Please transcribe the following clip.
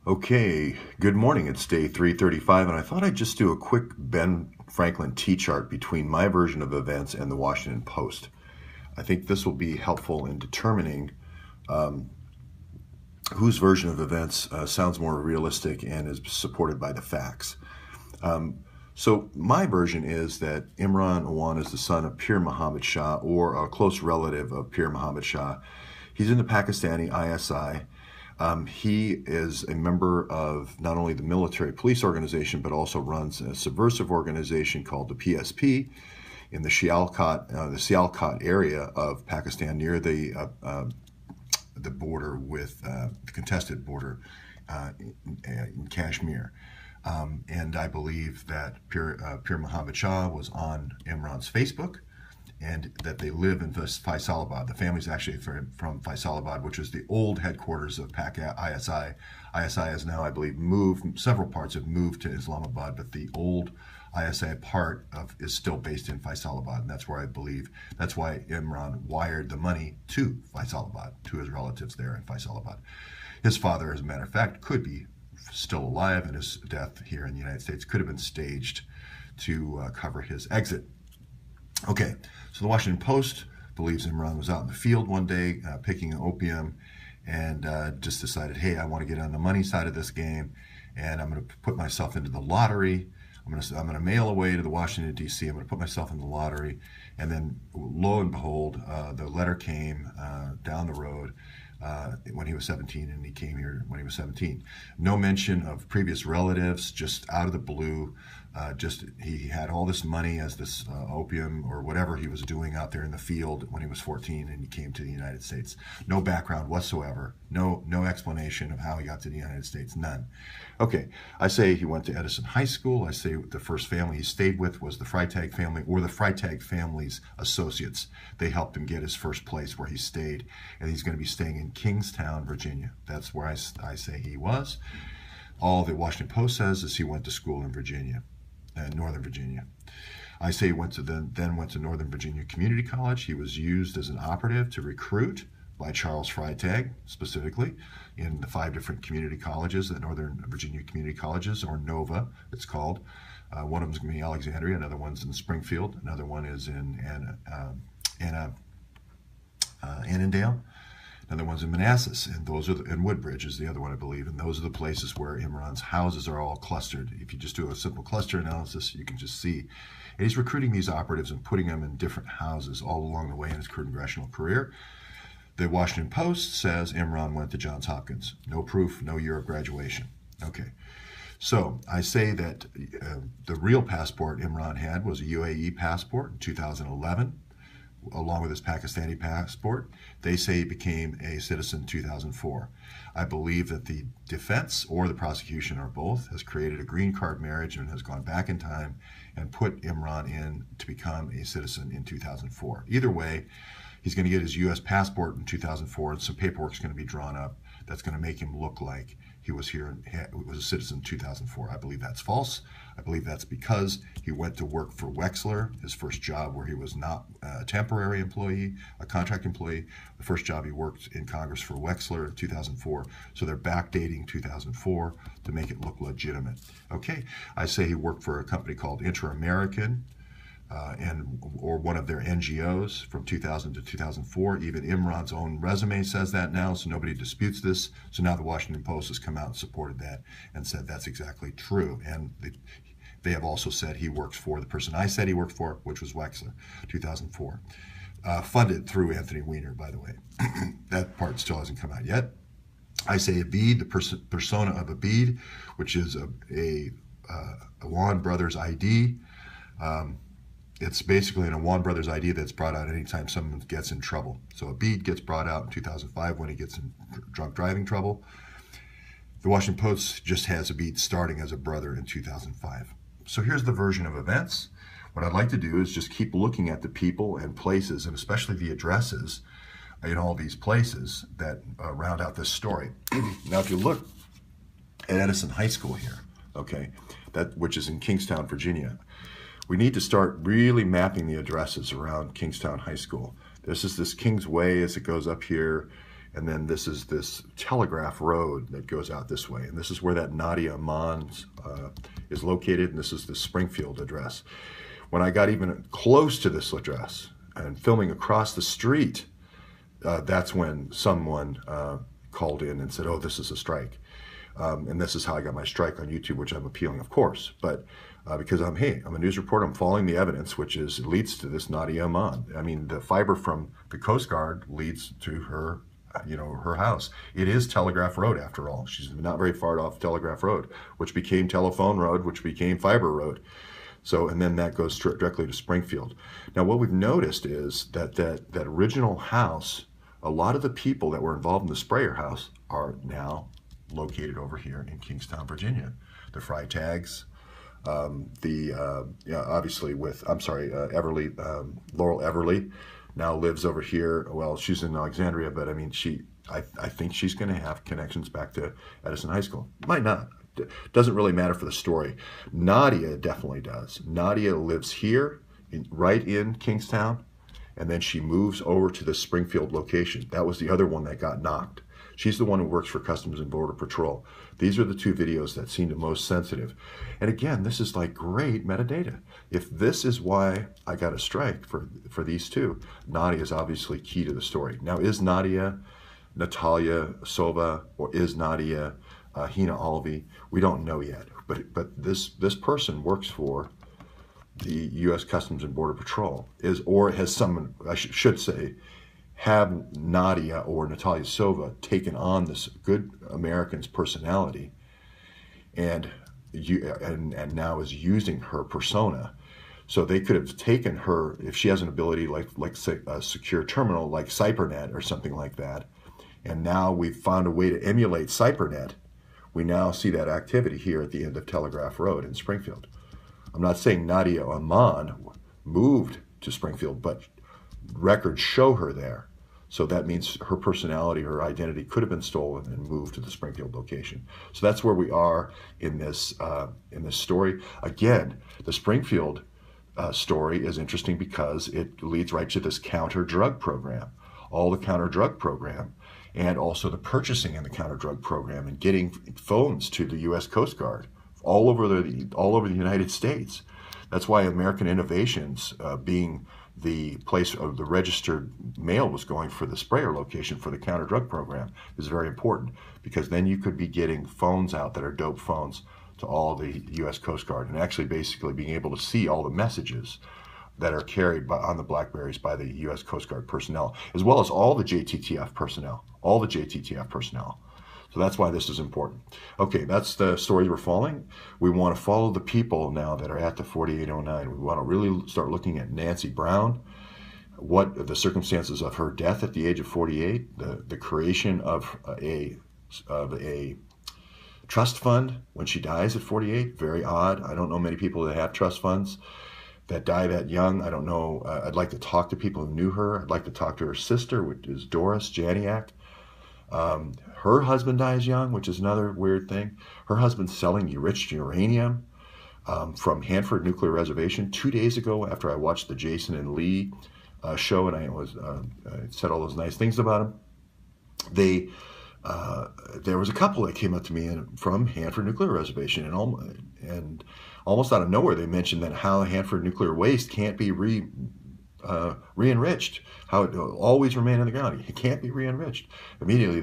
Okay, good morning. It's day 335, and I thought I'd just do a quick Ben Franklin T-chart between my version of events and the Washington Post. I think this will be helpful in determining whose version of events sounds more realistic and is supported by the facts. So my version is that Imran Awan is the son of Pir Muhammad Shah, or a close relative of Pir Muhammad Shah. He's in the Pakistani ISI. He is a member of not only the military police organization, but also runs a subversive organization called the PSP in the Sialkot area of Pakistan, near the border with the contested border in Kashmir. And I believe that Pir Muhammad Shah was on Imran's Facebook, and that they live in Faisalabad. The family's actually from Faisalabad, which is the old headquarters of Pak ISI. ISI has now, I believe, several parts have moved to Islamabad, but the old ISI part is still based in Faisalabad, and that's why Imran wired the money to Faisalabad, to his relatives there in Faisalabad. His father, as a matter of fact, could be still alive, and his death here in the United States could have been staged to cover his exit. Okay, so the Washington Post believes Imran was out in the field one day picking opium, and just decided, hey, I want to get on the money side of this game, and I'm going to put myself into the lottery. I'm going to mail away to the Washington, D.C. I'm going to put myself in the lottery. And then, lo and behold, the letter came down the road when he was 17, and he came here when he was 17. No mention of previous relatives, just out of the blue. He had all this money as this opium or whatever he was doing out there in the field when he was 14, and he came to the United States. No background whatsoever. No explanation of how he got to the United States. None. Okay, I say he went to Edison High School. I say the first family he stayed with was the Freitag family, or the Freitag family's associates. They helped him get his first place where he stayed, and he's going to be staying in Kingstown, Virginia. That's where I say he was. All the Washington Post says is he went to school in Virginia. Northern Virginia. I say he then went to Northern Virginia Community College. He was used as an operative to recruit by Charles Freitag, specifically, in the 5 different community colleges, the Northern Virginia Community Colleges, or NOVA, it's called. One of them is going to be Alexandria, another one's in Springfield, another one is in Annandale, another one's in Manassas, and and Woodbridge is the other one, I believe, and those are the places where Imran's houses are all clustered. If you just do a simple cluster analysis, you can just see. And he's recruiting these operatives and putting them in different houses all along the way in his congressional career. The Washington Post says Imran went to Johns Hopkins. No proof, no year of graduation. Okay, so I say that the real passport Imran had was a UAE passport in 2011. Along with his Pakistani passport. They say he became a citizen in 2004. I believe that the defense or the prosecution, or both, has created a green card marriage and has gone back in time and put Imran in to become a citizen in 2004. Either way, he's going to get his U.S. passport in 2004, and some paperwork is going to be drawn up that's going to make him look like he was here and was a citizen in 2004. I believe that's false. I believe that's because he went to work for Wexler, his first job where he was not a temporary employee, a contract employee. The first job he worked in Congress for Wexler in 2004. So they're backdating 2004 to make it look legitimate. Okay, I say he worked for a company called Inter-American, or one of their NGOs from 2000 to 2004. Even Imran's own resume says that now, so nobody disputes this. So now the Washington Post has come out and supported that and said that's exactly true. And they have also said he works for the person I said he worked for, which was Wexler, 2004. Funded through Anthony Weiner, by the way. That part still hasn't come out yet. I say Abid, the persona of Abid, which is a Awan Brothers ID. It's basically an Awan Brothers ID that's brought out anytime someone gets in trouble. So Abid gets brought out in 2005 when he gets in drunk driving trouble. The Washington Post just has Abid starting as a brother in 2005. So here's the version of events. What I'd like to do is just keep looking at the people and places, and especially the addresses in all these places that round out this story. Now, if you look at Edison High School here, okay, which is in Kingstown, Virginia, we need to start really mapping the addresses around Kingstown High School. This is this King's Way as it goes up here, And then this is this Telegraph Road that goes out this way. And this is where that Nadia Aman is located. And this is the Springfield address. When I got even close to this address and filming across the street, that's when someone called in and said, oh, this is a strike. And this is how I got my strike on YouTube, which I'm appealing, of course. But because I'm a news reporter, I'm following the evidence, which leads to this Nadia Aman. I mean, the fiber from the Coast Guard leads to her, her house. It is Telegraph Road, after all. She's not very far off Telegraph Road, which became Telephone Road, which became Fiber Road. So, and then that goes directly to Springfield. Now, what we've noticed is that original house, a lot of the people that were involved in the sprayer house are now located over here in Kingstown, Virginia. The Freitags, obviously with, Everly, Laurel Everly now lives over here. Well, she's in Alexandria, but I mean, I think she's going to have connections back to Edison High School. Might not. Doesn't really matter for the story. Nadia definitely does. Nadia lives here, right in Kingstown, and then she moves over to the Springfield location. That was the other one that got knocked. She's the one who works for Customs and Border Patrol. These are the two videos that seem the most sensitive. And again, this is like great metadata. If this is why I got a strike for these two, Nadia is obviously key to the story. Now, is Nadia Natalia Sova, or is Nadia Hina Alvi? We don't know yet. But this person works for the U.S. Customs and Border Patrol, or has someone, I should say, have Nadia or Natalia Sova taken on this good American's personality and now is using her persona. So they could have taken her, if she has an ability like say, a secure terminal like CyberNet or something like that, and now we've found a way to emulate CyberNet. We now see that activity here at the end of Telegraph Road in Springfield. I'm not saying Nadia Aman moved to Springfield, but records show her there. So that means her personality, her identity could have been stolen and moved to the Springfield location. So that's where we are in this story. Again, the Springfield story is interesting because it leads right to this counter-drug program. All the counter-drug program, and also the purchasing in the counter-drug program, and getting phones to the U.S. Coast Guard all over the United States. That's why American Innovations, being the place of the registered mail was going for the sprayer location for the counter-drug program, is very important, because then you could be getting phones out that are dope phones to all the U.S. Coast Guard, and actually basically being able to see all the messages that are carried on the BlackBerries by the U.S. Coast Guard personnel, as well as all the JTTF personnel, So that's why this is important. Okay, that's the story we're following. We want to follow the people now that are at the 4809. We want to really start looking at Nancy Brown, what the circumstances of her death at the age of 48, the creation of a trust fund when she dies at 48. Very odd. I don't know many people that have trust funds that die that young. I don't know. I'd like to talk to people who knew her. I'd like to talk to her sister, which is Doris Janiak. Her husband dies young, which is another weird thing. Her husband's selling enriched uranium from Hanford Nuclear Reservation. 2 days ago, after I watched the Jason and Lee show, and I said all those nice things about him, there was a couple that came up to me from Hanford Nuclear Reservation, and almost out of nowhere they mentioned that how Hanford nuclear waste can't be re-enriched, how it will always remain on the ground. It can't be re-enriched. Immediately